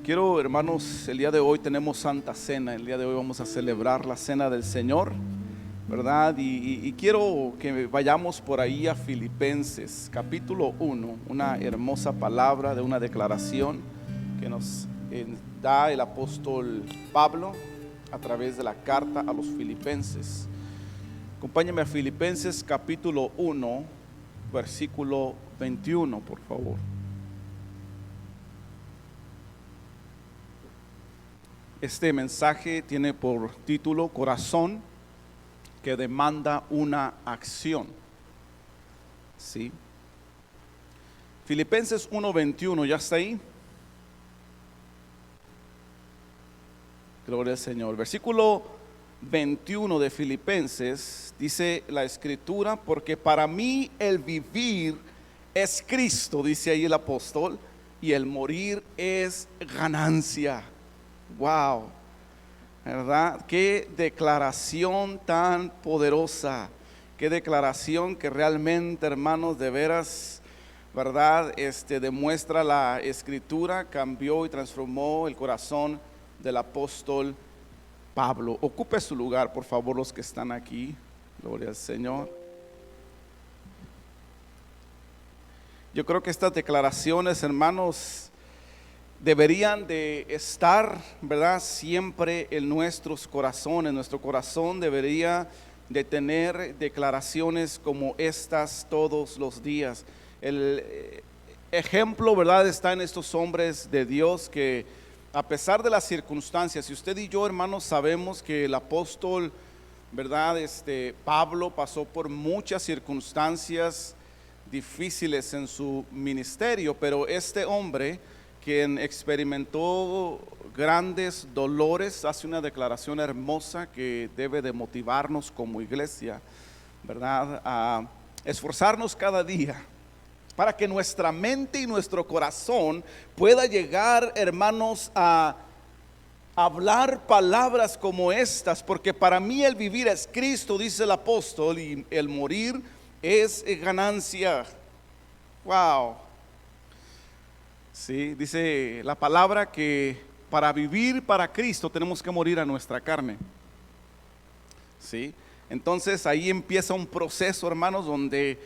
Quiero, hermanos, el día de hoy tenemos Santa Cena. El día de hoy vamos a celebrar la Cena del Señor, ¿verdad? Y quiero que vayamos por ahí a Filipenses, capítulo 1, una hermosa palabra de una declaración que nos da el apóstol Pablo a través de la carta a los Filipenses. Acompáñame a Filipenses, capítulo 1, versículo 21, por favor. Este mensaje tiene por título Corazón que demanda una acción. ¿Sí? Filipenses 1:21, ¿ya está ahí? Gloria al Señor. Versículo 21 de Filipenses dice la escritura: porque para mí el vivir es Cristo, dice ahí el apóstol, y el morir es ganancia. Wow, ¿verdad? Qué declaración tan poderosa, qué declaración que realmente, hermanos, de veras, ¿verdad? Demuestra la escritura, cambió y transformó el corazón del apóstol Pablo. Ocupe su lugar, por favor, los que están aquí. Gloria al Señor. Yo creo que estas declaraciones, hermanos, deberían de estar, ¿verdad?, siempre en nuestros corazones. Nuestro corazón debería de tener declaraciones como estas todos los días. El ejemplo, ¿verdad?, está en estos hombres de Dios que, a pesar de las circunstancias, y usted y yo, hermanos, sabemos que el apóstol, ¿verdad?, Pablo pasó por muchas circunstancias difíciles en su ministerio, pero este hombre, quien experimentó grandes dolores, hace una declaración hermosa que debe de motivarnos como iglesia, ¿verdad?, a esforzarnos cada día para que nuestra mente y nuestro corazón pueda llegar, hermanos, a hablar palabras como estas, porque para mí el vivir es Cristo, dice el apóstol, y el morir es ganancia. Wow. Sí, dice la palabra que para vivir para Cristo tenemos que morir a nuestra carne. Sí, entonces ahí empieza un proceso, hermanos, donde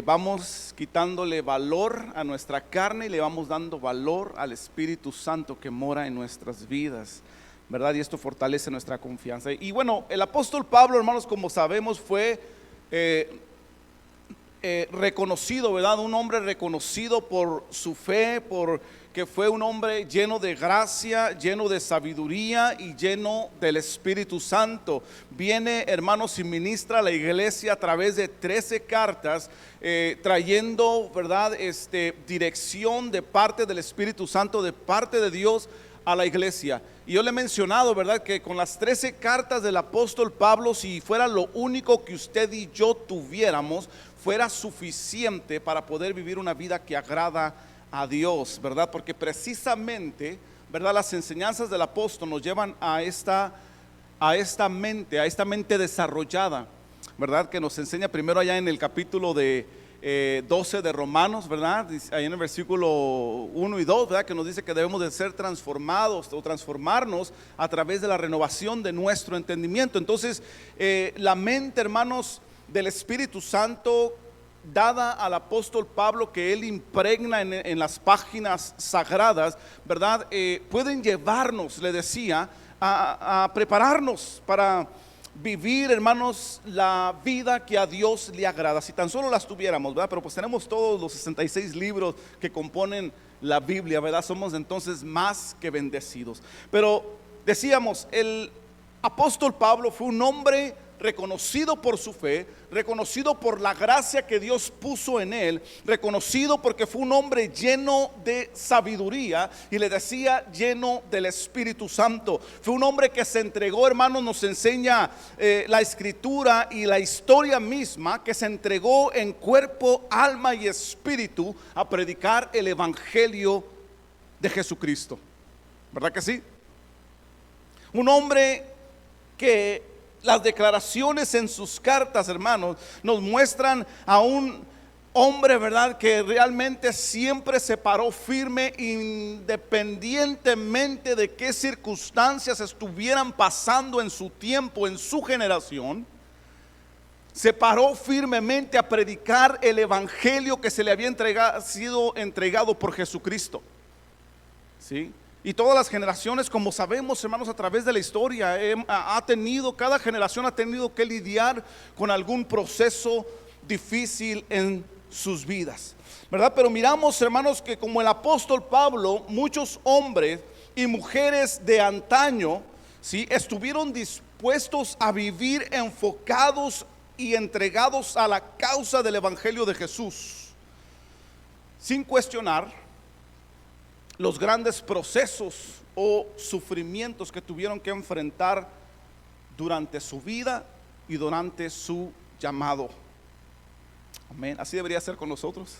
vamos quitándole valor a nuestra carne y le vamos dando valor al Espíritu Santo que mora en nuestras vidas, ¿verdad? Y esto fortalece nuestra confianza. Y bueno, el apóstol Pablo, hermanos, como sabemos, fue reconocido, ¿verdad? Un hombre reconocido por su fe, porque fue un hombre lleno de gracia, lleno de sabiduría y lleno del Espíritu Santo. Viene, hermanos, y ministra a la iglesia a través de 13 cartas, trayendo, ¿verdad?, dirección de parte del Espíritu Santo, de parte de Dios a la iglesia. Y yo le he mencionado, ¿verdad?, que con las 13 cartas del apóstol Pablo, si fuera lo único que usted y yo tuviéramos, fuera suficiente para poder vivir una vida que agrada a Dios, ¿verdad? Porque precisamente, ¿verdad?, las enseñanzas del apóstol nos llevan a esta mente desarrollada, ¿verdad? Que nos enseña primero allá en el capítulo de 12 de Romanos, ¿verdad? Ahí en el versículo 1 y 2, ¿verdad?, que nos dice que debemos de ser transformados o transformarnos a través de la renovación de nuestro entendimiento. Entonces, la mente, hermanos, del Espíritu Santo dada al apóstol Pablo, que él impregna en las páginas sagradas, ¿verdad?, pueden llevarnos, le decía, a prepararnos para vivir, hermanos, la vida que a Dios le agrada. Si tan solo las tuviéramos, ¿verdad? Pero pues tenemos todos los 66 libros que componen la Biblia, ¿verdad? Somos entonces más que bendecidos. Pero decíamos, el apóstol Pablo fue un hombre reconocido por su fe, reconocido por la gracia que Dios puso en él, reconocido porque fue un hombre lleno de sabiduría, y le decía, lleno del Espíritu Santo. Fue un hombre que se entregó, hermanos, nos enseña la escritura y la historia misma, que se entregó en cuerpo, alma y espíritu a predicar el evangelio de Jesucristo, ¿verdad que sí? Un hombre que las declaraciones en sus cartas, hermanos, nos muestran a un hombre, ¿verdad?, que realmente siempre se paró firme independientemente de qué circunstancias estuvieran pasando en su tiempo, en su generación. Se paró firmemente a predicar el evangelio que se le había sido entregado por Jesucristo. ¿Sí? Y todas las generaciones, como sabemos, hermanos, a través de la historia, cada generación ha tenido que lidiar con algún proceso difícil en sus vidas, ¿verdad? Pero miramos, hermanos, que como el apóstol Pablo, muchos hombres y mujeres de antaño, ¿sí?, estuvieron dispuestos a vivir enfocados y entregados a la causa del evangelio de Jesús, sin cuestionar los grandes procesos o sufrimientos que tuvieron que enfrentar durante su vida y durante su llamado. Amén. Así debería ser con nosotros.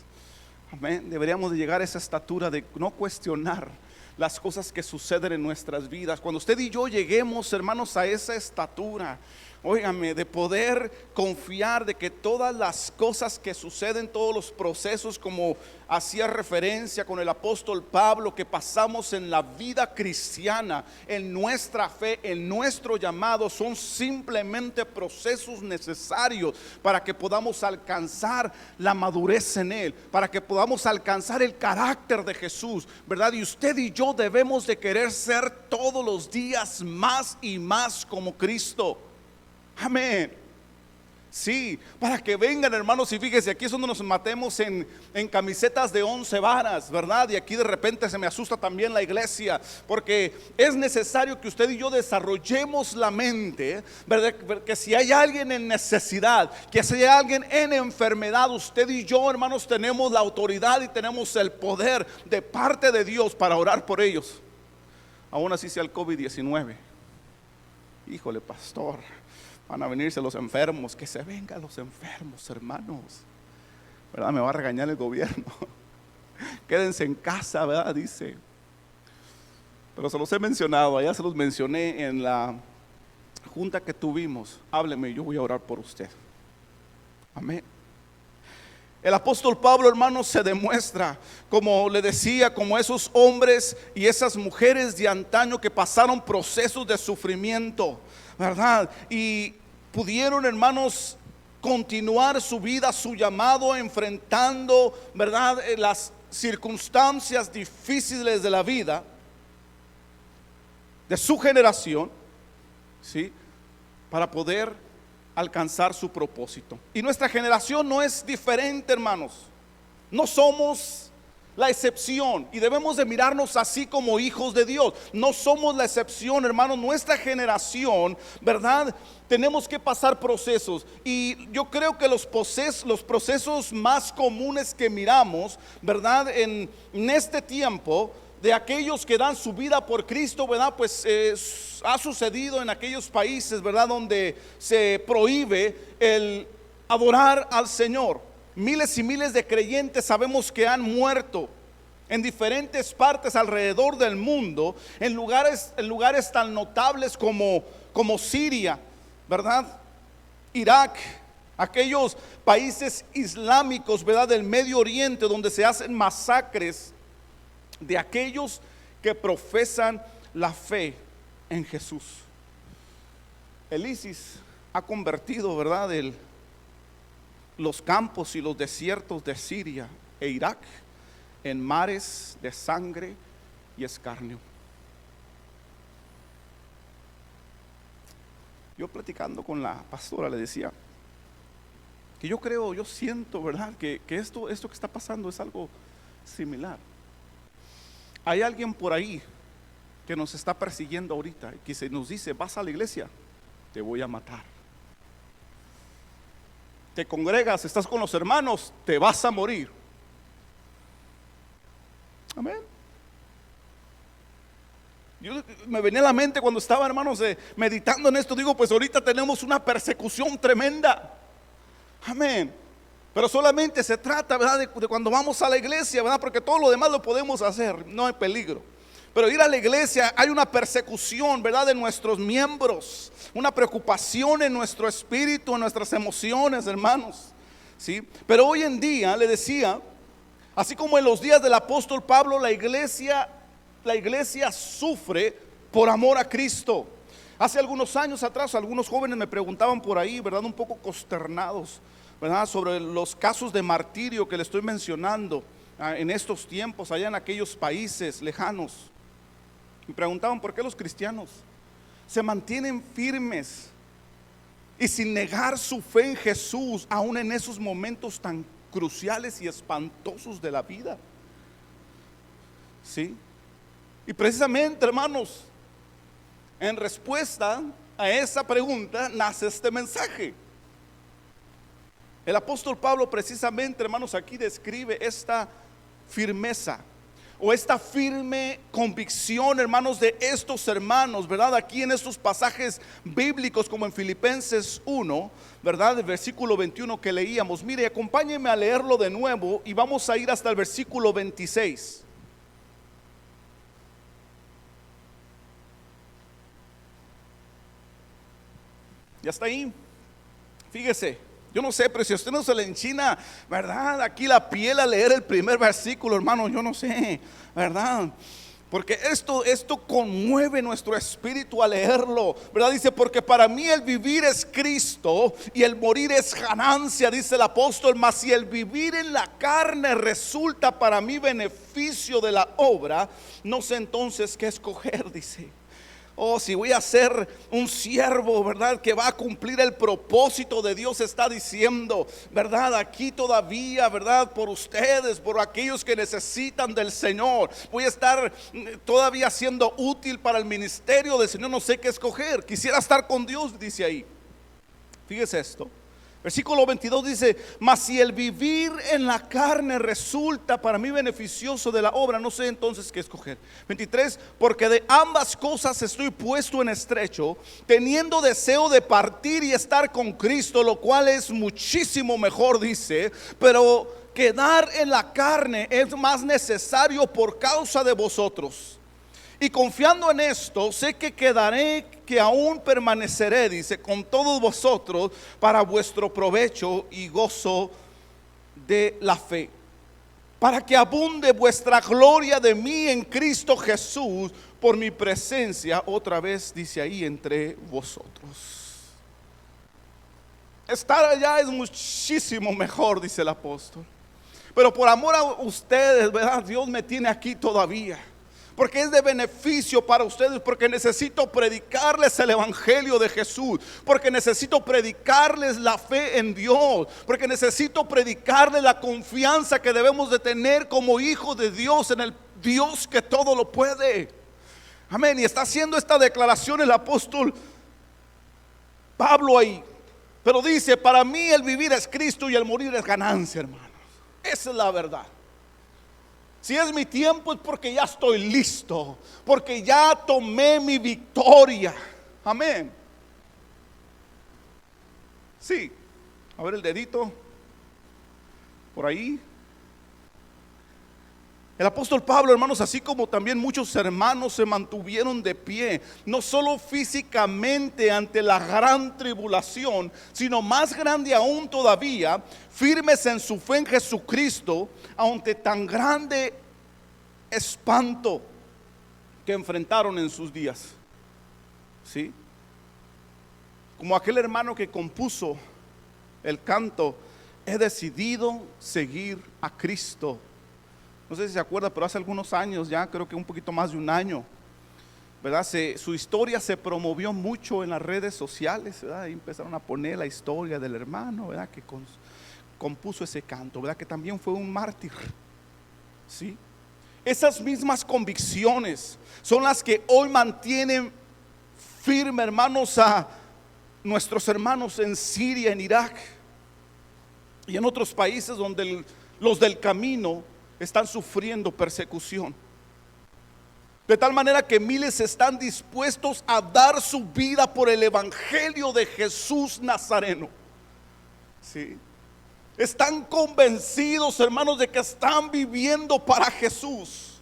Amén. Deberíamos de llegar a esa estatura de no cuestionar las cosas que suceden en nuestras vidas. Cuando usted y yo lleguemos, hermanos, a esa estatura, óigame, de poder confiar de que todas las cosas que suceden, todos los procesos, como hacía referencia con el apóstol Pablo, que pasamos en la vida cristiana, en nuestra fe, en nuestro llamado, son simplemente procesos necesarios para que podamos alcanzar la madurez en Él, para que podamos alcanzar el carácter de Jesús, ¿verdad? Y usted y yo debemos de querer ser todos los días más y más como Cristo. Amén. Sí, para que vengan, hermanos, y fíjese, aquí es donde nos matemos en camisetas de 11 varas, ¿verdad? Y aquí de repente se me asusta también la iglesia, porque es necesario que usted y yo desarrollemos la mente, ¿verdad? Que si hay alguien en necesidad, que si hay alguien en enfermedad, usted y yo, hermanos, tenemos la autoridad y tenemos el poder de parte de Dios para orar por ellos, aún así sea el COVID-19. Híjole, pastor, van a venirse los enfermos, que se vengan los enfermos, hermanos, ¿verdad? Me va a regañar el gobierno. Quédense en casa, ¿verdad? Dice. Pero se los he mencionado, allá se los mencioné en la junta que tuvimos. Hábleme, yo voy a orar por usted. Amén. El apóstol Pablo, hermanos, se demuestra, como le decía, como esos hombres y esas mujeres de antaño que pasaron procesos de sufrimiento, ¿verdad? Y pudieron, hermanos, continuar su vida, su llamado, enfrentando, ¿verdad?, las circunstancias difíciles de la vida de su generación, ¿sí?, para poder alcanzar su propósito. Y nuestra generación no es diferente, hermanos. No somos la excepción y debemos de mirarnos así como hijos de Dios. No somos la excepción, hermanos. Nuestra generación, ¿verdad?, tenemos que pasar procesos, y yo creo que los procesos más comunes que miramos, ¿verdad?, en este tiempo, de aquellos que dan su vida por Cristo, ¿verdad?, pues ha sucedido en aquellos países, ¿verdad?, donde se prohíbe el adorar al Señor. Miles y miles de creyentes sabemos que han muerto en diferentes partes alrededor del mundo, en lugares tan notables como Siria, ¿verdad?, Irak, aquellos países islámicos, ¿verdad?, del Medio Oriente, donde se hacen masacres de aquellos que profesan la fe en Jesús. El ISIS ha convertido, ¿verdad?, los campos y los desiertos de Siria e Irak en mares de sangre y escarnio. Yo platicando con la pastora le decía que yo siento, ¿verdad?, que esto que está pasando es algo similar. Hay alguien por ahí que nos está persiguiendo ahorita, que se nos dice: vas a la iglesia, te voy a matar. Te congregas, estás con los hermanos, te vas a morir. Amén. Yo me venía a la mente cuando estaba, hermanos, meditando en esto. Digo, pues ahorita tenemos una persecución tremenda. Amén. Pero solamente se trata, ¿verdad?, de cuando vamos a la iglesia, ¿verdad?, porque todo lo demás lo podemos hacer, no hay peligro. Pero ir a la iglesia, hay una persecución, ¿verdad?, de nuestros miembros, una preocupación en nuestro espíritu, en nuestras emociones, hermanos. ¿sí? Pero hoy en día, le decía, así como en los días del apóstol Pablo, la iglesia sufre por amor a Cristo. Hace algunos años atrás, algunos jóvenes me preguntaban por ahí, ¿verdad? Un poco consternados, ¿verdad? Sobre los casos de martirio que le estoy mencionando en estos tiempos, allá en aquellos países lejanos. Me preguntaban por qué los cristianos se mantienen firmes y sin negar su fe en Jesús, aún en esos momentos tan cruciales y espantosos de la vida. ¿Sí? Y precisamente, hermanos, en respuesta a esa pregunta nace este mensaje. El apóstol Pablo precisamente, hermanos, aquí describe esta firmeza o esta firme convicción, hermanos, de estos hermanos, ¿verdad? Aquí en estos pasajes bíblicos como en Filipenses 1, ¿verdad? El versículo 21 que leíamos. Mire, acompáñenme a leerlo de nuevo y vamos a ir hasta el versículo 26. Ya está ahí. Fíjese, yo no sé, pero si a usted no se le enchina, ¿verdad? Aquí la piel a leer el primer versículo, hermano, yo no sé, ¿verdad? Porque esto conmueve nuestro espíritu al leerlo, ¿verdad? Dice, porque para mí el vivir es Cristo y el morir es ganancia, dice el apóstol. Mas si el vivir en la carne resulta para mí beneficio de la obra, no sé entonces qué escoger, dice. Oh, si voy a ser un siervo, ¿verdad? Que va a cumplir el propósito de Dios, está diciendo, ¿verdad? Aquí todavía, ¿verdad? Por ustedes, por aquellos que necesitan del Señor. Voy a estar todavía siendo útil para el ministerio del Señor. No sé qué escoger. Quisiera estar con Dios, dice ahí. Fíjese esto. Versículo 22 dice, mas si el vivir en la carne resulta para mí beneficioso de la obra, no sé entonces qué escoger. 23, porque de ambas cosas estoy puesto en estrecho, teniendo deseo de partir y estar con Cristo, lo cual es muchísimo mejor, dice, pero quedar en la carne es más necesario por causa de vosotros. Y confiando en esto, sé que quedaré, que aún permaneceré, dice, con todos vosotros para vuestro provecho y gozo de la fe, para que abunde vuestra gloria de mí en Cristo Jesús por mi presencia, otra vez dice ahí, entre vosotros. Estar allá es muchísimo mejor, dice el apóstol, pero por amor a ustedes, ¿verdad? Dios me tiene aquí todavía. Porque es de beneficio para ustedes, porque necesito predicarles el evangelio de Jesús, porque necesito predicarles la fe en Dios, porque necesito predicarles la confianza que debemos de tener como hijos de Dios en el Dios que todo lo puede. Amén. Y está haciendo esta declaración el apóstol Pablo ahí, pero dice, para mí el vivir es Cristo y el morir es ganancia, hermanos. Esa es la verdad. Si es mi tiempo es porque ya estoy listo, porque ya tomé mi victoria. Amén. Sí, a ver el dedito por ahí. El apóstol Pablo, hermanos, así como también muchos hermanos se mantuvieron de pie, no solo físicamente ante la gran tribulación, sino más grande aún todavía, firmes en su fe en Jesucristo, ante tan grande espanto que enfrentaron en sus días. ¿Sí? Como aquel hermano que compuso el canto, he decidido seguir a Cristo. No sé si se acuerda, pero hace algunos años ya, creo que un poquito más de un año, ¿verdad? Su historia se promovió mucho en las redes sociales, ¿verdad? Y empezaron a poner la historia del hermano, ¿verdad? Que compuso ese canto, ¿verdad? Que también fue un mártir. ¿Sí? Esas mismas convicciones son las que hoy mantienen firme, hermanos, a nuestros hermanos en Siria, en Irak y en otros países donde los del camino están sufriendo persecución. De tal manera que miles están dispuestos a dar su vida por el evangelio de Jesús Nazareno. ¿Sí? Están convencidos, hermanos, de que están viviendo para Jesús.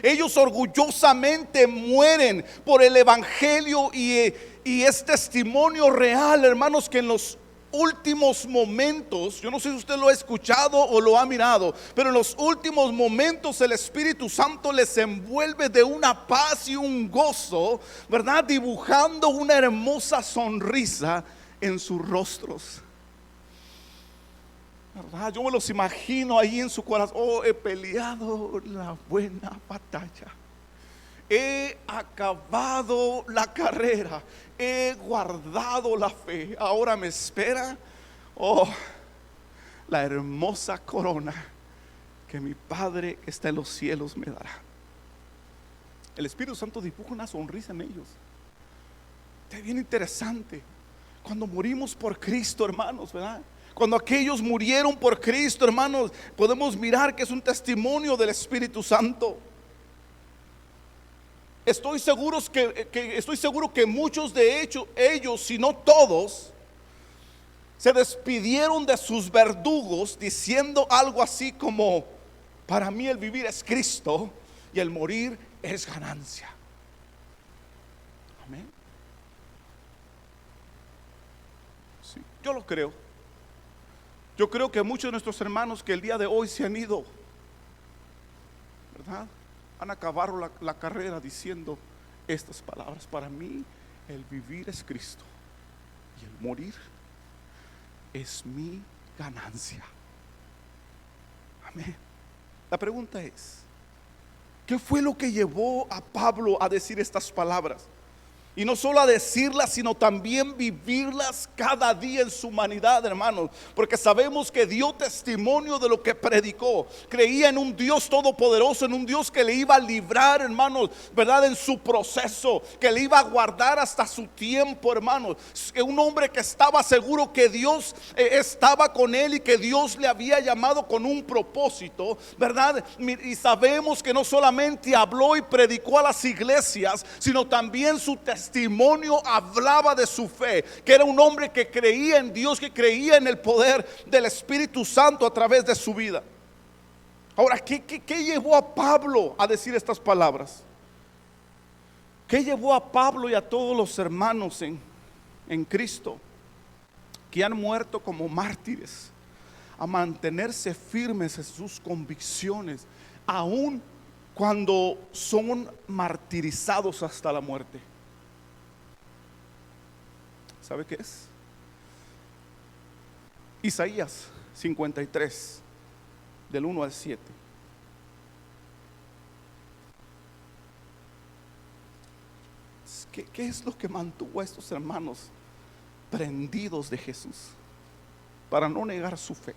Ellos orgullosamente mueren por el evangelio y es testimonio real, hermanos, que en los últimos momentos, yo no sé si usted lo ha escuchado o lo ha mirado, pero en los últimos momentos el Espíritu Santo les envuelve de una paz y un gozo, ¿verdad? Dibujando una hermosa sonrisa en sus rostros, ¿verdad? Yo me los imagino ahí en su corazón. Oh, he peleado la buena batalla, he acabado la carrera, he guardado la fe. Ahora me espera, oh, la hermosa corona que mi Padre que está en los cielos me dará. El Espíritu Santo dibuja una sonrisa en ellos. Es bien interesante. Cuando morimos por Cristo, hermanos, ¿verdad? Cuando aquellos murieron por Cristo, hermanos, podemos mirar que es un testimonio del Espíritu Santo. Estoy seguro que muchos de ellos, si no todos, se despidieron de sus verdugos diciendo algo así como: para mí el vivir es Cristo y el morir es ganancia. Amén. Sí, yo lo creo. Yo creo que muchos de nuestros hermanos que el día de hoy se han ido, ¿verdad?, han acabado la carrera diciendo estas palabras: para mí el vivir es Cristo y el morir es mi ganancia. Amén. La pregunta es: ¿qué fue lo que llevó a Pablo a decir estas palabras? Y no solo a decirlas, sino también vivirlas cada día en su humanidad, hermanos. Porque sabemos que dio testimonio de lo que predicó. Creía en un Dios todopoderoso, en un Dios que le iba a librar, hermanos, ¿verdad?, en su proceso, que le iba a guardar hasta su tiempo, hermanos. Un hombre que estaba seguro que Dios estaba con él y que Dios le había llamado con un propósito, ¿verdad? Y sabemos que no solamente habló y predicó a las iglesias, sino también su testimonio hablaba de su fe, que era un hombre que creía en Dios, que creía en el poder del Espíritu Santo a través de su vida. Ahora, ¿qué llevó a Pablo a decir estas palabras? ¿Qué llevó a Pablo y a todos los hermanos en Cristo que han muerto como mártires a mantenerse firmes en sus convicciones, aun cuando son martirizados hasta la muerte? ¿Sabe qué es? Isaías 53, del 1 al 7. ¿Qué es lo que mantuvo a estos hermanos prendidos de Jesús para no negar su fe?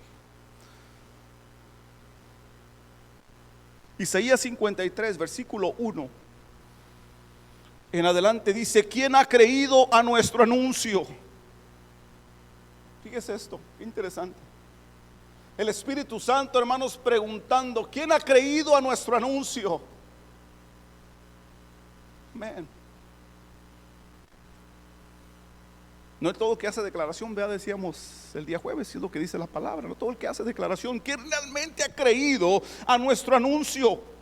Isaías 53, versículo 1 en adelante dice: ¿quién ha creído a nuestro anuncio? Fíjese esto, qué interesante. El Espíritu Santo, hermanos, preguntando: ¿quién ha creído a nuestro anuncio? Amén. No es todo el que hace declaración, vea, decíamos el día jueves, es lo que dice la palabra. No todo el que hace declaración, ¿quién realmente ha creído a nuestro anuncio?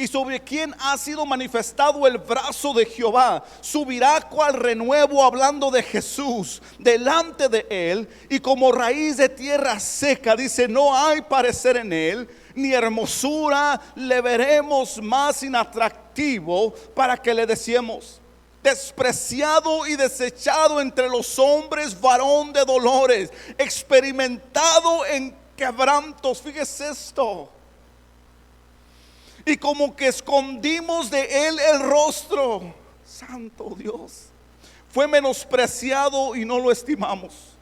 Y sobre quién ha sido manifestado el brazo de Jehová. Subirá cual renuevo, hablando de Jesús, delante de él, y como raíz de tierra seca, dice: no hay parecer en él, ni hermosura le veremos más inatractivo para que le deseemos. Despreciado y desechado entre los hombres, varón de dolores, experimentado en quebrantos. Fíjese esto. Y como que escondimos de él el rostro. Santo Dios. Fue menospreciado y no lo estimamos.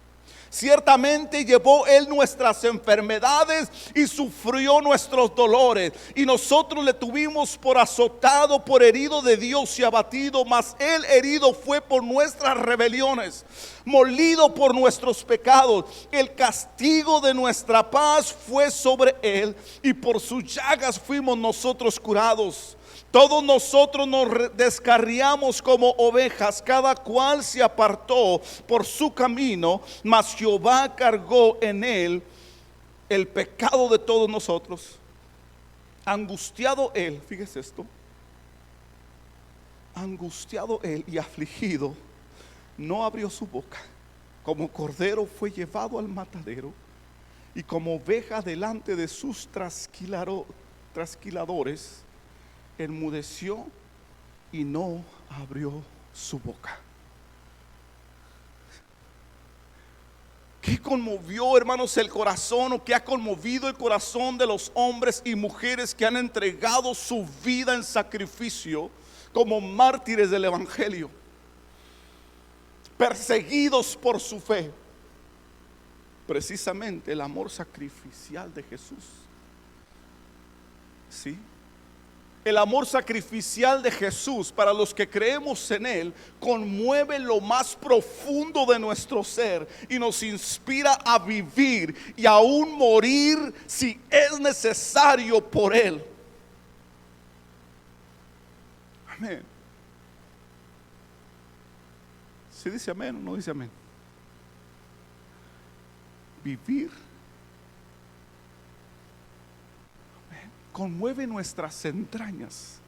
Ciertamente llevó él nuestras enfermedades y sufrió nuestros dolores, y nosotros le tuvimos por azotado, por herido de Dios y abatido. Mas él herido fue por nuestras rebeliones, molido por nuestros pecados. El castigo de nuestra paz fue sobre él, y por sus llagas fuimos nosotros curados. Todos nosotros nos descarriamos como ovejas, cada cual se apartó por su camino, mas Jehová cargó en él el pecado de todos nosotros. Angustiado él, fíjese esto, angustiado él y afligido, no abrió su boca. como cordero fue llevado al matadero, y como oveja delante de sus trasquiladores, enmudeció y no abrió su boca. ¿Qué conmovió, hermanos, el corazón, o qué ha conmovido el corazón de los hombres y mujeres que han entregado su vida en sacrificio como mártires del evangelio, perseguidos por su fe? Precisamente el amor sacrificial de Jesús. ¿Sí? El amor sacrificial de Jesús para los que creemos en Él conmueve lo más profundo de nuestro ser y nos inspira a vivir y aún morir si es necesario por Él. Amén. ¿Sí dice amén o no dice amén? Vivir conmueve nuestras entrañas.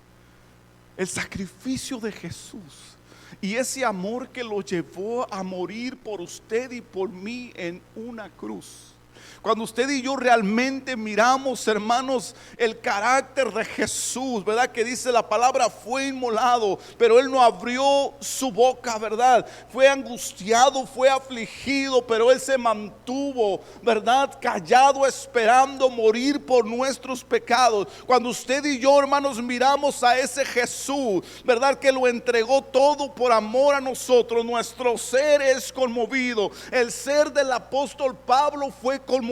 El sacrificio de Jesús y ese amor que lo llevó a morir por usted y por mí en una cruz. Cuando usted y yo realmente miramos, hermanos, el carácter de Jesús, ¿verdad? Que dice la palabra, fue inmolado, pero Él no abrió su boca, ¿verdad? Fue angustiado, fue afligido, pero Él se mantuvo, ¿verdad? Callado, esperando morir por nuestros pecados. Cuando usted y yo, hermanos, miramos a ese Jesús, ¿verdad? Que lo entregó todo por amor a nosotros, nuestro ser es conmovido. El ser del apóstol Pablo fue conmovido.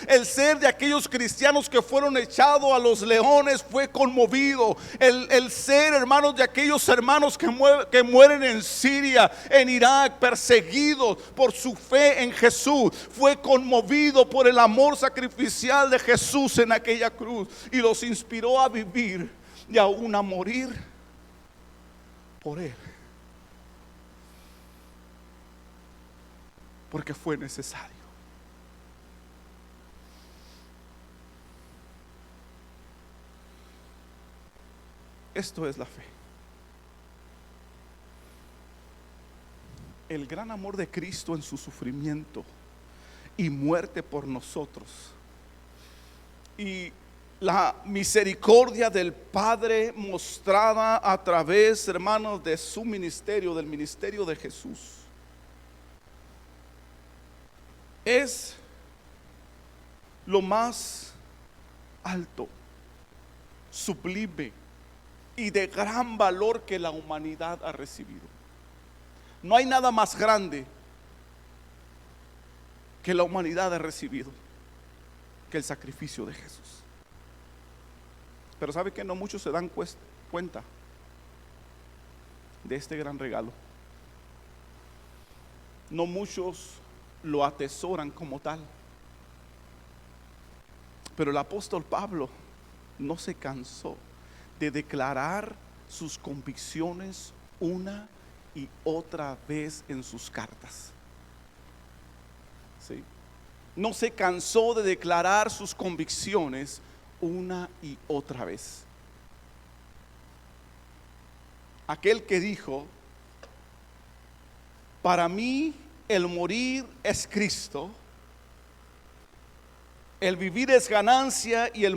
El ser de aquellos cristianos que fueron echados a los leones fue conmovido. El ser, hermanos, de aquellos hermanos que mueren en Siria, en Irak, perseguidos por su fe en Jesús, fue conmovido por el amor sacrificial de Jesús en aquella cruz y los inspiró a vivir y aún a morir por Él, porque fue necesario. Esto es la fe. El gran amor de Cristo en su sufrimiento y muerte por nosotros, y la misericordia del Padre mostrada a través, hermanos, de su ministerio, del ministerio de Jesús, es lo más alto, sublime y de gran valor que la humanidad ha recibido. No hay nada más grande que la humanidad ha recibido que el sacrificio de Jesús. Pero ¿sabe que no muchos se dan cuenta de este gran regalo? No muchos lo atesoran como tal. Pero el apóstol Pablo no se cansó de declarar sus convicciones una y otra vez en sus cartas. ¿Sí? No se cansó de declarar sus convicciones una y otra vez. Aquel que dijo, para mí el morir es Cristo, el vivir es ganancia y el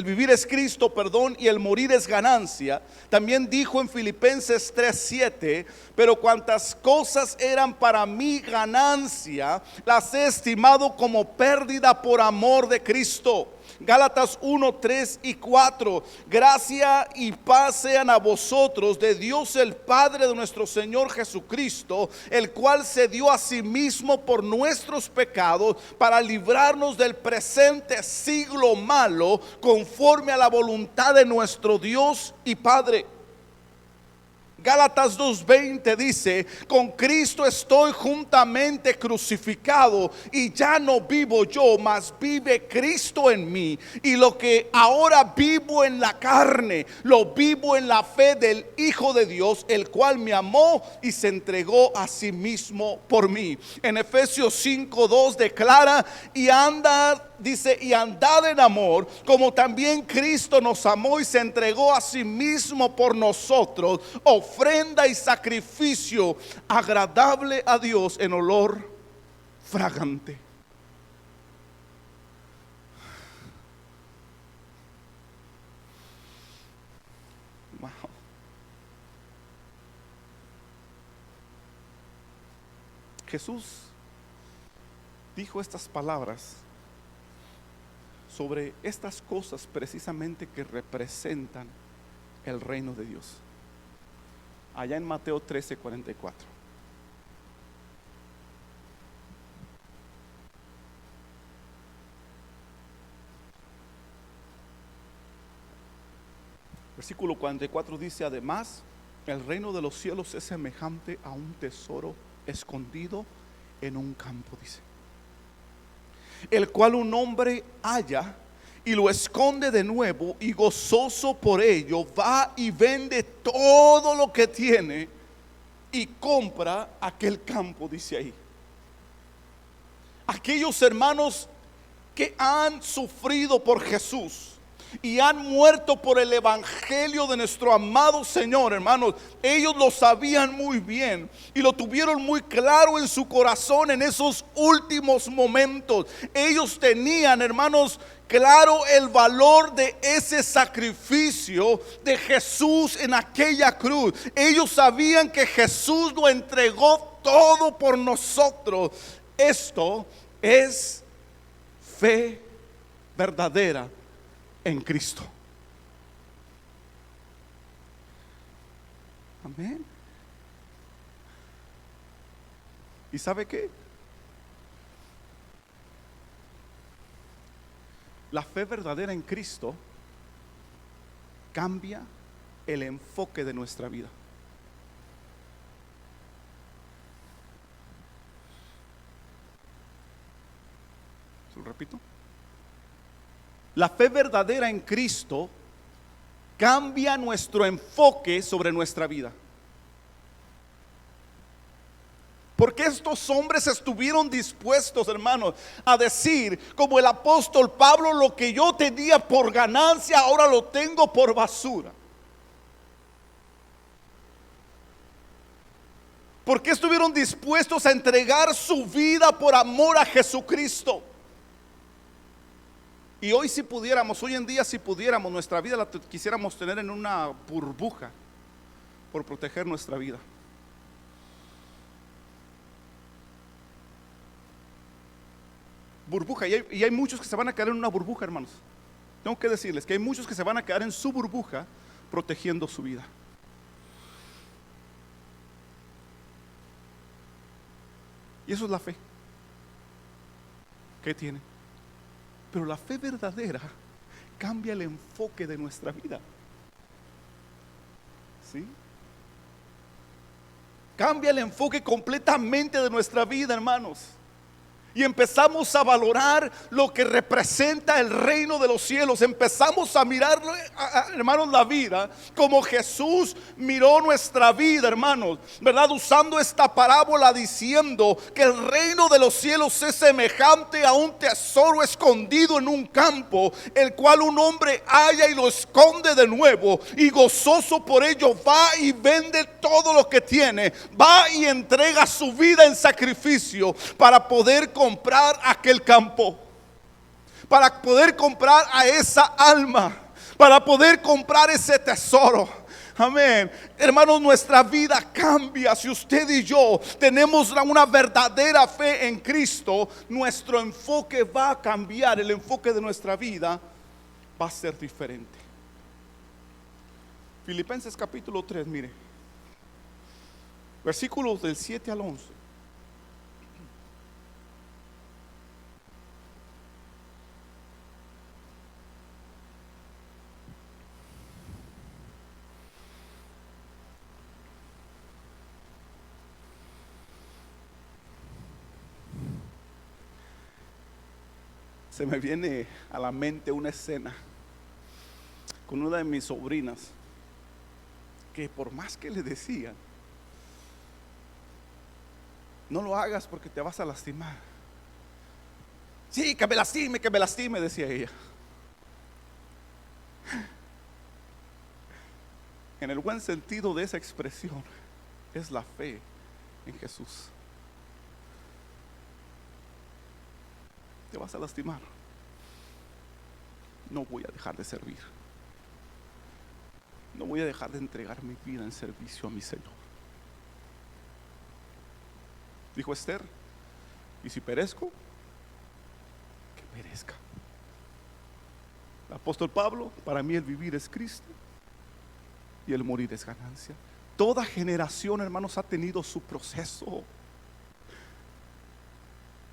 vivir es Cristo, y el morir es ganancia. También dijo en Filipenses 3:7, pero cuantas cosas eran para mí ganancia, las he estimado como pérdida por amor de Cristo. Gálatas 1:3 y 4. Gracia y paz sean a vosotros de Dios el Padre de nuestro Señor Jesucristo, el cual se dio a sí mismo por nuestros pecados para librarnos del presente siglo malo, conforme a la voluntad de nuestro Dios y Padre. Gálatas 2:20 dice, con Cristo estoy juntamente crucificado, y ya no vivo yo, mas vive Cristo en mí. Y lo que ahora vivo en la carne, lo vivo en la fe del Hijo de Dios, el cual me amó y se entregó a sí mismo por mí. En Efesios 5:2 declara, y andad dice, y andad en amor, como también Cristo nos amó y se entregó a sí mismo por nosotros, ofrenda y sacrificio agradable a Dios en olor fragante. Wow. Jesús dijo estas palabras sobre estas cosas precisamente que representan el reino de Dios. Allá en Mateo 13:44. Versículo 44 dice: además, el reino de los cielos es semejante a un tesoro escondido en un campo, dice, el cual un hombre halla y lo esconde de nuevo, y gozoso por ello va y vende todo lo que tiene y compra aquel campo, dice ahí. Aquellos hermanos que han sufrido por Jesús y han muerto por el evangelio de nuestro amado Señor, hermanos, ellos lo sabían muy bien y lo tuvieron muy claro en su corazón en esos últimos momentos. Ellos tenían, hermanos, claro el valor de ese sacrificio de Jesús en aquella cruz. Ellos sabían que Jesús lo entregó todo por nosotros. Esto es fe verdadera en Cristo. Amén. ¿Y sabe qué? La fe verdadera en Cristo cambia el enfoque de nuestra vida. ¿Se lo repito? La fe verdadera en Cristo cambia nuestro enfoque sobre nuestra vida. Porque estos hombres estuvieron dispuestos, hermanos, a decir, como el apóstol Pablo: lo que yo tenía por ganancia, ahora lo tengo por basura. Porque estuvieron dispuestos a entregar su vida por amor a Jesucristo. Y hoy, si pudiéramos, hoy en día, si pudiéramos, nuestra vida la quisiéramos tener en una burbuja por proteger nuestra vida. Burbuja, y hay muchos que se van a quedar en una burbuja, hermanos. Tengo que decirles que hay muchos que se van a quedar en su burbuja protegiendo su vida. Y eso es la fe. ¿Qué tiene? Pero la fe verdadera cambia el enfoque de nuestra vida. ¿Sí? Cambia el enfoque completamente de nuestra vida, hermanos. Y empezamos a valorar lo que representa el reino de los cielos. Empezamos a mirar, hermanos, la vida como Jesús miró nuestra vida, hermanos, ¿verdad? Usando esta parábola diciendo que el reino de los cielos es semejante a un tesoro escondido en un campo, el cual un hombre halla y lo esconde de nuevo, y gozoso por ello va y vende todo lo que tiene, va y entrega su vida en sacrificio para poder comprar aquel campo, para poder comprar a esa alma, para poder comprar ese tesoro. Amén. Hermanos, nuestra vida cambia si usted y yo tenemos una verdadera fe en Cristo. Nuestro enfoque va a cambiar, el enfoque de nuestra vida va a ser diferente. Filipenses capítulo 3, mire, versículos del 7 al 11. Se me viene a la mente una escena con una de mis sobrinas, que por más que le decía, no lo hagas porque te vas a lastimar, Sí, que me lastime, decía ella. En el buen sentido de esa expresión, es la fe en Jesús. Te vas a lastimar. No voy a dejar de servir. No voy a dejar de entregar mi vida en servicio a mi Señor. Dijo Esther, y si perezco, que perezca. El apóstol Pablo, para mí el vivir es Cristo y el morir es ganancia. Toda generación, hermanos, ha tenido su proceso.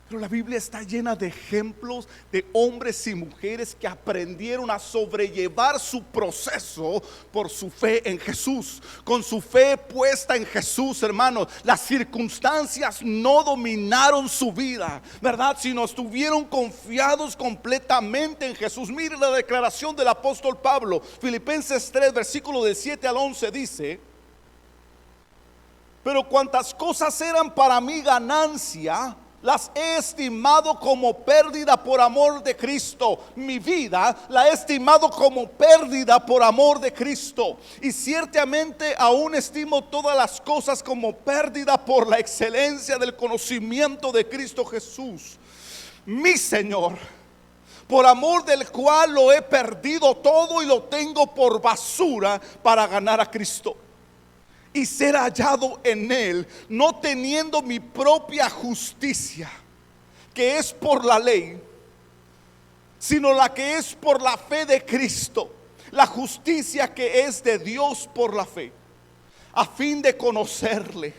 Pero la Biblia está llena de ejemplos de hombres y mujeres que aprendieron a sobrellevar su proceso por su fe en Jesús. Con su fe puesta en Jesús, hermanos, las circunstancias no dominaron su vida, ¿verdad? Sino estuvieron confiados completamente en Jesús. Mire la declaración del apóstol Pablo. Filipenses 3, versículo del 7 al 11 dice: pero cuantas cosas eran para mí ganancia, las he estimado como pérdida por amor de Cristo. Mi vida la he estimado como pérdida por amor de Cristo. Y ciertamente aún estimo todas las cosas como pérdida por la excelencia del conocimiento de Cristo Jesús, mi Señor, por amor del cual lo he perdido todo y lo tengo por basura para ganar a Cristo y ser hallado en Él, no teniendo mi propia justicia, que es por la ley, sino la que es por la fe de Cristo, la justicia que es de Dios por la fe, a fin de conocerle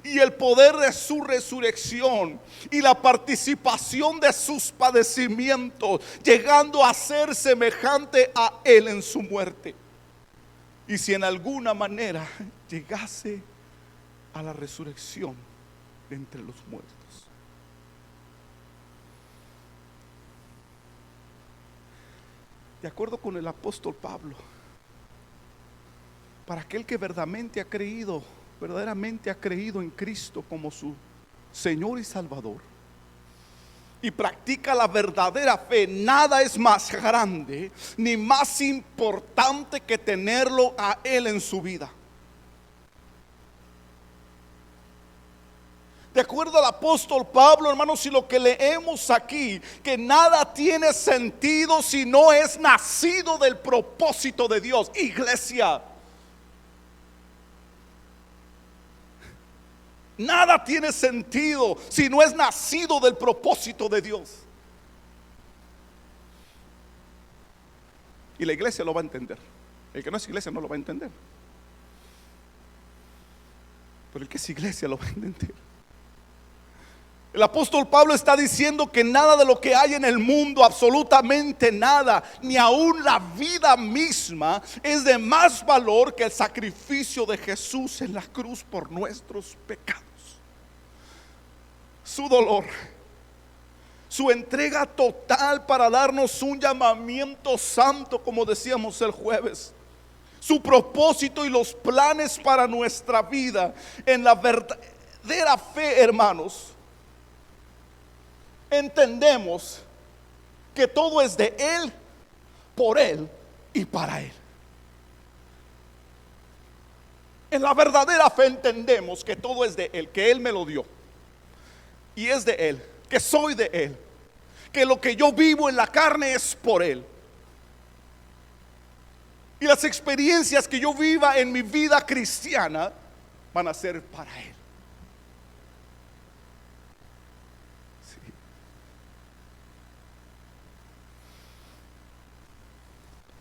y el poder de su resurrección y la participación de sus padecimientos, llegando a ser semejante a Él en su muerte. Y si en alguna manera llegase a la resurrección de entre los muertos. De acuerdo con el apóstol Pablo, para aquel que verdaderamente ha creído en Cristo como su Señor y Salvador, y practica la verdadera fe, nada es más grande ni más importante que tenerlo a Él en su vida. De acuerdo al apóstol Pablo, hermanos, si lo que leemos aquí, que nada tiene sentido si no es nacido del propósito de Dios. Iglesia, nada tiene sentido si no es nacido del propósito de Dios. Y la iglesia lo va a entender. El que no es iglesia no lo va a entender, pero el que es iglesia lo va a entender. El apóstol Pablo está diciendo que nada de lo que hay en el mundo, absolutamente nada, ni aún la vida misma, es de más valor que el sacrificio de Jesús en la cruz por nuestros pecados. Su dolor, su entrega total para darnos un llamamiento santo, como decíamos el jueves, su propósito y los planes para nuestra vida. En la verdadera fe, hermanos, entendemos que todo es de Él, por Él y para Él. En la verdadera fe entendemos que todo es de Él, que Él me lo dio y es de Él, que soy de Él, que lo que yo vivo en la carne es por Él, y las experiencias que yo viva en mi vida cristiana van a ser para Él.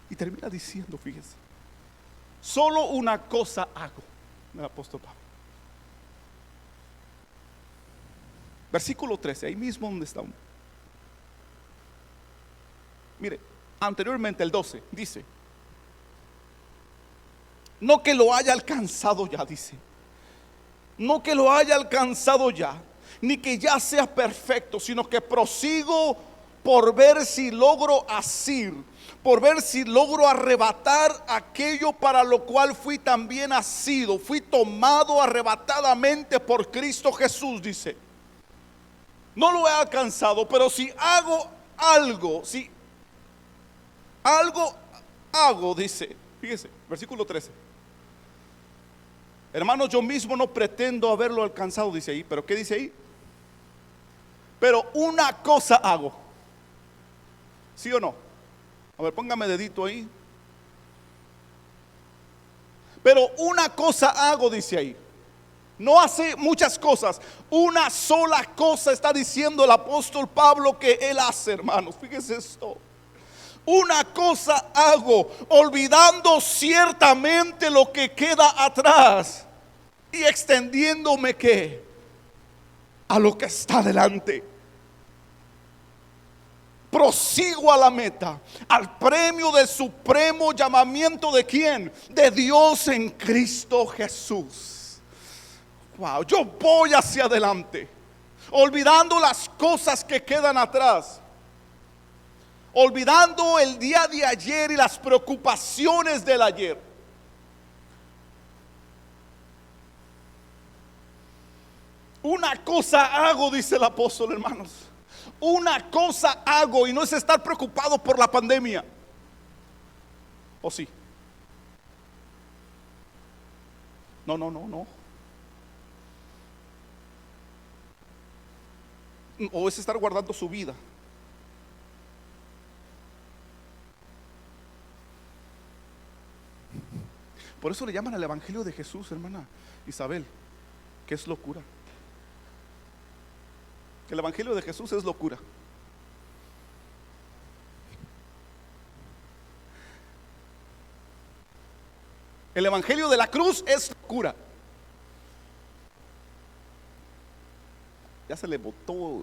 Y termina diciendo, fíjese, solo una cosa hago, el apóstol Pablo. Versículo 13, ahí mismo donde estamos. Mire, anteriormente el 12 dice: no que lo haya alcanzado ya, dice. No que lo haya alcanzado ya, ni que ya sea perfecto, sino que prosigo por ver si logro asir, por ver si logro arrebatar aquello para lo cual fui también asido. Fui tomado arrebatadamente por Cristo Jesús, dice. no lo he alcanzado, pero si hago algo, si algo hago, dice, fíjese, versículo 13. Hermanos, yo mismo no pretendo haberlo alcanzado, dice ahí, pero ¿qué dice ahí? Pero una cosa hago. ¿Sí o no? A ver, póngame dedito ahí. Pero una cosa hago, dice ahí. No hace muchas cosas. Una sola cosa está diciendo el apóstol Pablo que él hace, hermanos. Fíjese esto. Una cosa hago, olvidando ciertamente lo que queda atrás y extendiéndome ¿qué? A lo que está delante. Prosigo a la meta, al premio del supremo llamamiento de ¿quién? De Dios en Cristo Jesús. Wow, yo voy hacia adelante, olvidando las cosas que quedan atrás, olvidando el día de ayer y las preocupaciones del ayer. Una cosa hago, dice el apóstol, hermanos. Una cosa hago, y no es estar preocupado por la pandemia. ¿O sí? No. O es estar guardando su vida. Por eso le llaman al evangelio de Jesús, hermana Isabel, que es locura. Que el evangelio de Jesús es locura. El evangelio de la cruz es locura. Ya se le botó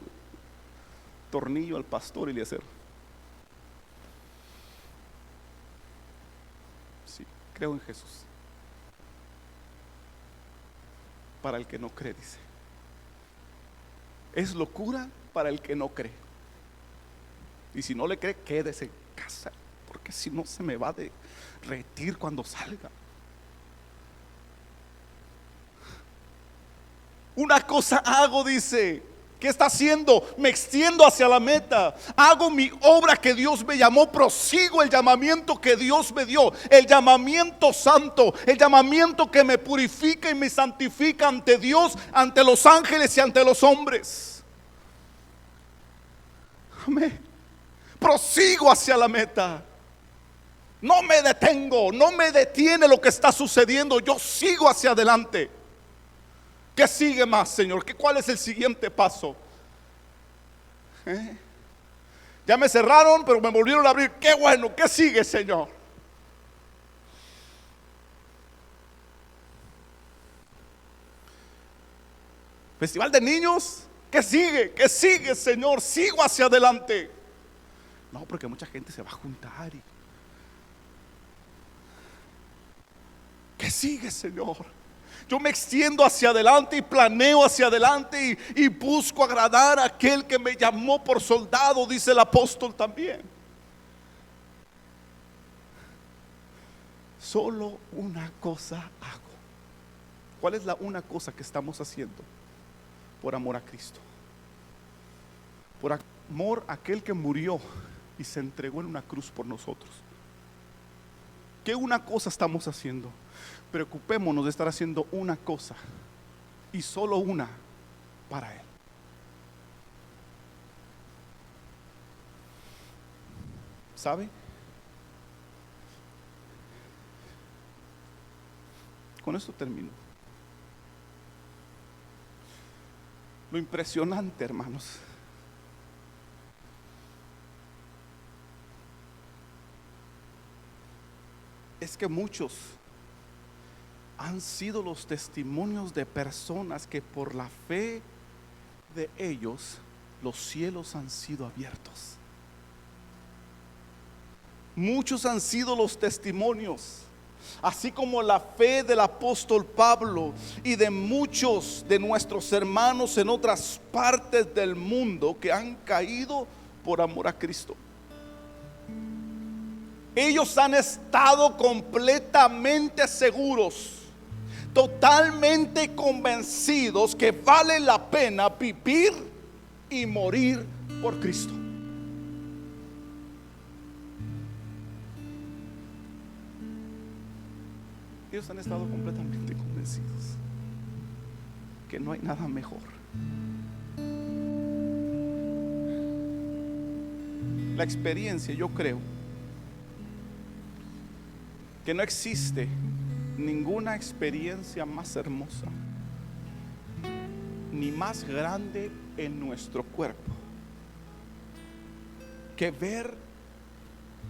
tornillo al pastor Eliezer. Sí, creo en Jesús. Para el que no cree, dice. Es locura para el que no cree. Y si no le cree, quédese en casa, porque si no se me va a derretir cuando salga. Una cosa hago, dice. ¿Qué está haciendo? Me extiendo hacia la meta. Hago mi obra que Dios me llamó. Prosigo el llamamiento que Dios me dio. El llamamiento santo. El llamamiento que me purifica y me santifica ante Dios, ante los ángeles y ante los hombres. Amén. Prosigo hacia la meta. No me detengo. No me detiene lo que está sucediendo. Yo sigo hacia adelante. ¿Qué sigue más, Señor? ¿Cuál es el siguiente paso? Ya me cerraron, pero me volvieron a abrir. Qué bueno, ¿qué sigue, Señor? Festival de niños. ¿Qué sigue? ¿Qué sigue, Señor? Sigo hacia adelante. No, porque mucha gente se va a juntar. ¿Qué sigue, Señor? Yo me extiendo hacia adelante y planeo hacia adelante y busco agradar a aquel que me llamó por soldado, dice el apóstol también. Solo una cosa hago. ¿Cuál es la una cosa que estamos haciendo? Por amor a Cristo. Por amor a aquel que murió y se entregó en una cruz por nosotros. ¿Qué una cosa estamos haciendo? Preocupémonos de estar haciendo una cosa y solo una para Él. ¿Sabe? Con esto termino. Lo impresionante, hermanos, es que muchos han sido los testimonios de personas que por la fe de ellos los cielos han sido abiertos. Muchos han sido los testimonios, así como la fe del apóstol Pablo y de muchos de nuestros hermanos en otras partes del mundo que han caído por amor a Cristo. Ellos han estado completamente seguros, totalmente convencidos que vale la pena vivir y morir por Cristo. Ellos han estado completamente convencidos que no hay nada mejor. La experiencia, yo creo que no existe ninguna experiencia más hermosa ni más grande en nuestro cuerpo que ver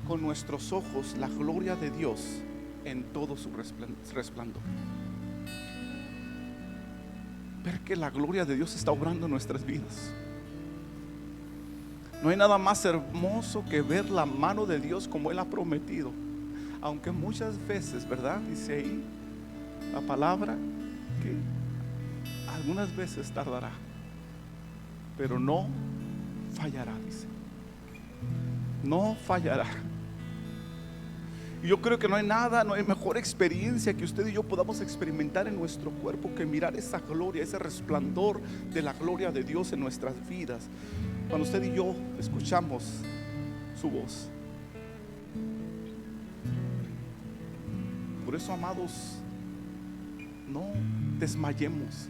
con nuestros ojos la gloria de Dios en todo su resplandor. Ver que la gloria de Dios está obrando en nuestras vidas. No hay nada más hermoso que ver la mano de Dios como Él ha prometido. Aunque muchas veces, ¿verdad? Dice ahí la palabra que algunas veces tardará, pero no fallará, dice. No fallará. Y yo creo que no hay nada, no hay mejor experiencia que usted y yo podamos experimentar en nuestro cuerpo que mirar esa gloria, ese resplandor de la gloria de Dios en nuestras vidas. Cuando usted y yo escuchamos su voz. Por eso, amados, no desmayemos.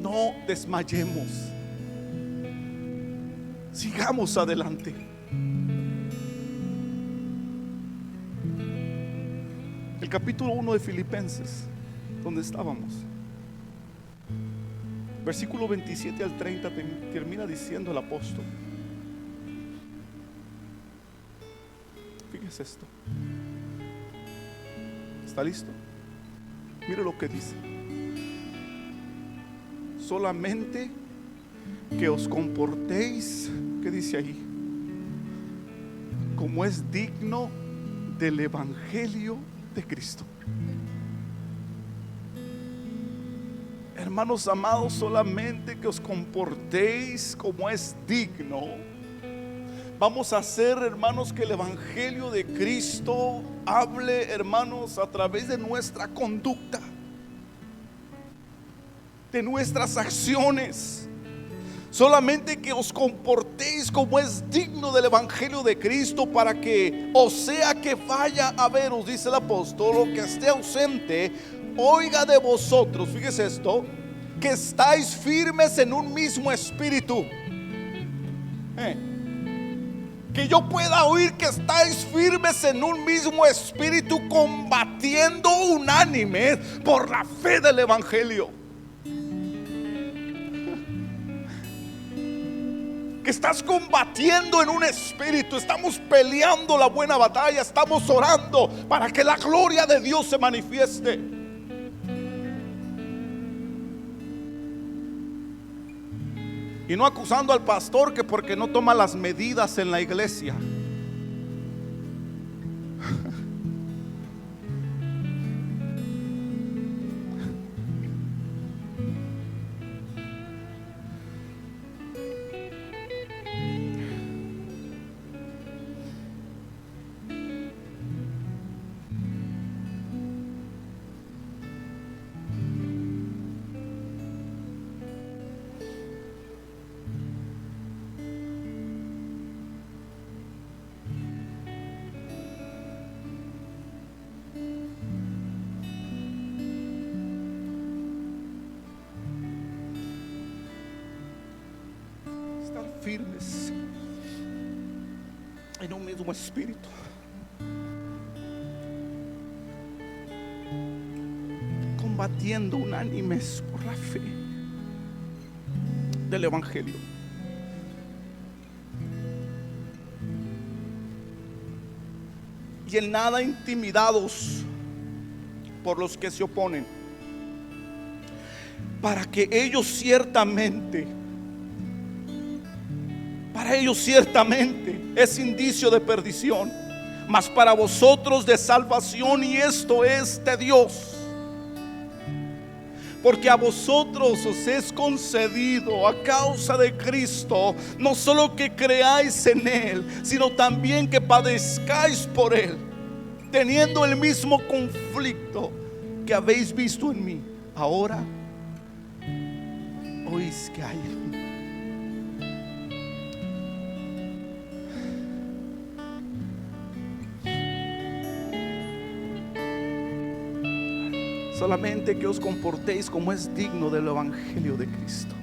No desmayemos. Sigamos adelante. El capítulo 1 de Filipenses, donde estábamos, versículo 27 al 30, termina diciendo el apóstol. Fíjese esto. ¿Está listo? Mire lo que dice. Solamente que os comportéis, ¿qué dice ahí? Como es digno del evangelio de Cristo. Hermanos amados, solamente que os comportéis como es digno. Vamos a hacer, hermanos, que el evangelio de Cristo hable, hermanos, a través de nuestra conducta, de nuestras acciones. Solamente que os comportéis como es digno del evangelio de Cristo, para que, o sea que vaya a veros, dice el apóstol, o que esté ausente, oiga de vosotros, fíjese esto, que estáis firmes en un mismo espíritu. Que yo pueda oír que estáis firmes en un mismo espíritu, combatiendo unánimes por la fe del evangelio. Que estás combatiendo en un espíritu. Estamos peleando la buena batalla. Estamos orando para que la gloria de Dios se manifieste. Y no acusando al pastor que porque no toma las medidas en la iglesia. Firmes en un mismo espíritu, combatiendo unánimes por la fe del evangelio. Y en nada intimidados por los que se oponen, para que ellos ciertamente es indicio de perdición, mas para vosotros de salvación, y esto es de Dios. Porque a vosotros os es concedido a causa de Cristo, no solo que creáis en Él, sino también que padezcáis por Él, teniendo el mismo conflicto que habéis visto en mí. Ahora oís que hay en mí. Solamente que os comportéis como es digno del Evangelio de Cristo.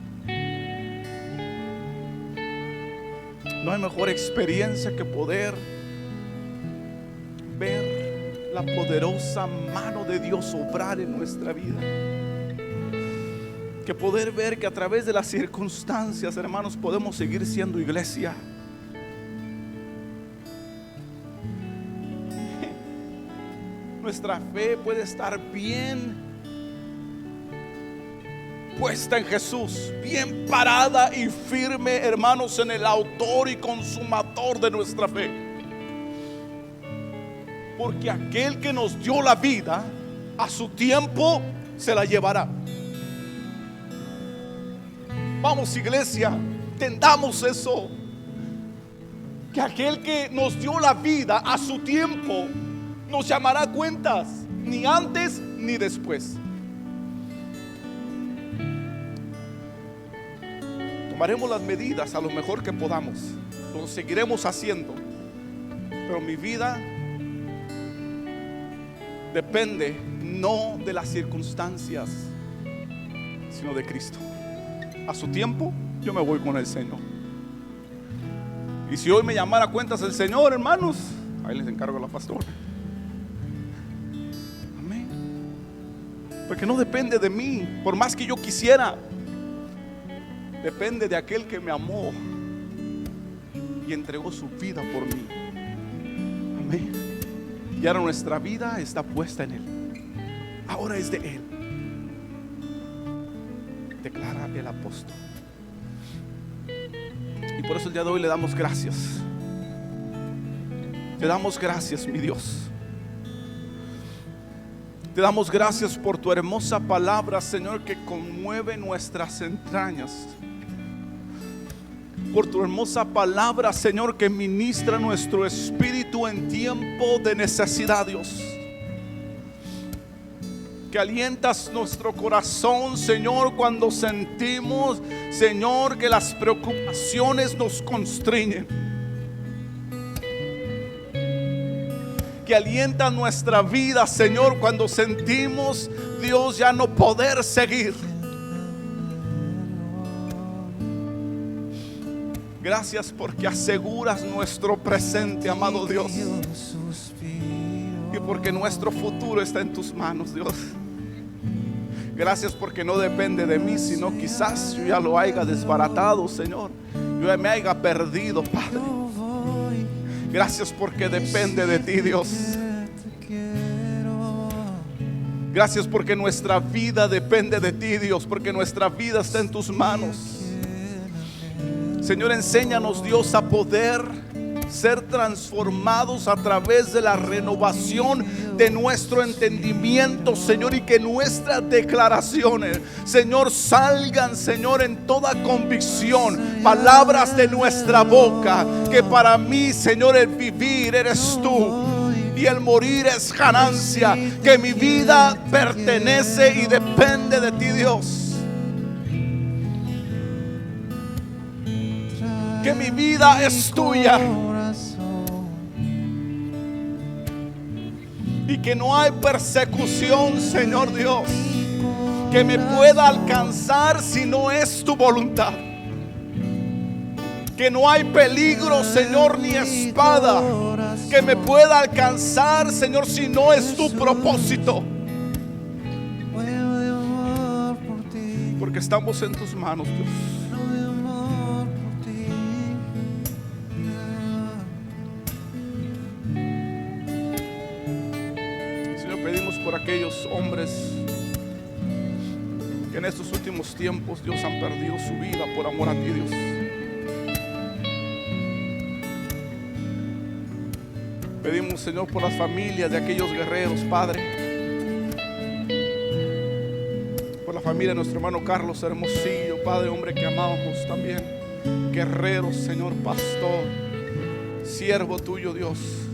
No hay mejor experiencia que poder ver la poderosa mano de Dios obrar en nuestra vida, que poder ver que a través de las circunstancias, hermanos, podemos seguir siendo iglesia. Nuestra fe puede estar bien puesta en Jesús, bien parada y firme, hermanos, en el autor y consumador de nuestra fe. Porque aquel que nos dio la vida, a su tiempo se la llevará. Vamos, iglesia, entendamos eso, que aquel que nos dio la vida, a su tiempo nos llamará a cuentas, ni antes ni después. Tomaremos las medidas a lo mejor que podamos, lo seguiremos haciendo, pero mi vida depende no de las circunstancias, sino de Cristo. A su tiempo yo me voy con el Señor. Y si hoy me llamara a cuentas el Señor, hermanos, ahí les encargo a la pastora. Amén. Porque no depende de mí, por más que yo quisiera. Depende de aquel que me amó y entregó su vida por mí. Amén. Y ahora nuestra vida está puesta en Él. Ahora es de Él, declara el apóstol. Y por eso el día de hoy le damos gracias. Te damos gracias, mi Dios. Te damos gracias por tu hermosa palabra, Señor, que conmueve nuestras entrañas. Por tu hermosa palabra, Señor, que ministra nuestro espíritu en tiempo de necesidad, Dios. Que alientas nuestro corazón, Señor, cuando sentimos, Señor, que las preocupaciones nos constriñen. Que alienta nuestra vida, Señor, cuando sentimos, Dios, ya no poder seguir. Gracias porque aseguras nuestro presente, amado Dios. Y porque nuestro futuro está en tus manos, Dios. Gracias porque no depende de mí, sino quizás yo ya lo haya desbaratado, Señor. Yo ya me haya perdido, Padre. Gracias porque depende de ti, Dios. Gracias porque nuestra vida depende de ti, Dios. Porque nuestra vida está en tus manos. Señor, enséñanos, Dios, a poder ser transformados a través de la renovación de nuestro entendimiento, Señor, y que nuestras declaraciones, Señor, salgan, Señor, en toda convicción, palabras de nuestra boca, que para mí, Señor, el vivir eres tú y el morir es ganancia, que mi vida pertenece y depende de ti, Dios. Que mi vida es tuya y que no hay persecución, Señor Dios, que me pueda alcanzar si no es tu voluntad. Que no hay peligro, Señor, ni espada que me pueda alcanzar, Señor, si no es tu propósito. Porque estamos en tus manos, Dios. Por aquellos hombres que en estos últimos tiempos, Dios, han perdido su vida por amor a ti, Dios. Pedimos, Señor, por las familias de aquellos guerreros, Padre. Por la familia de nuestro hermano Carlos Hermosillo, Padre, hombre que amábamos también. Guerrero, Señor, pastor, siervo tuyo, Dios.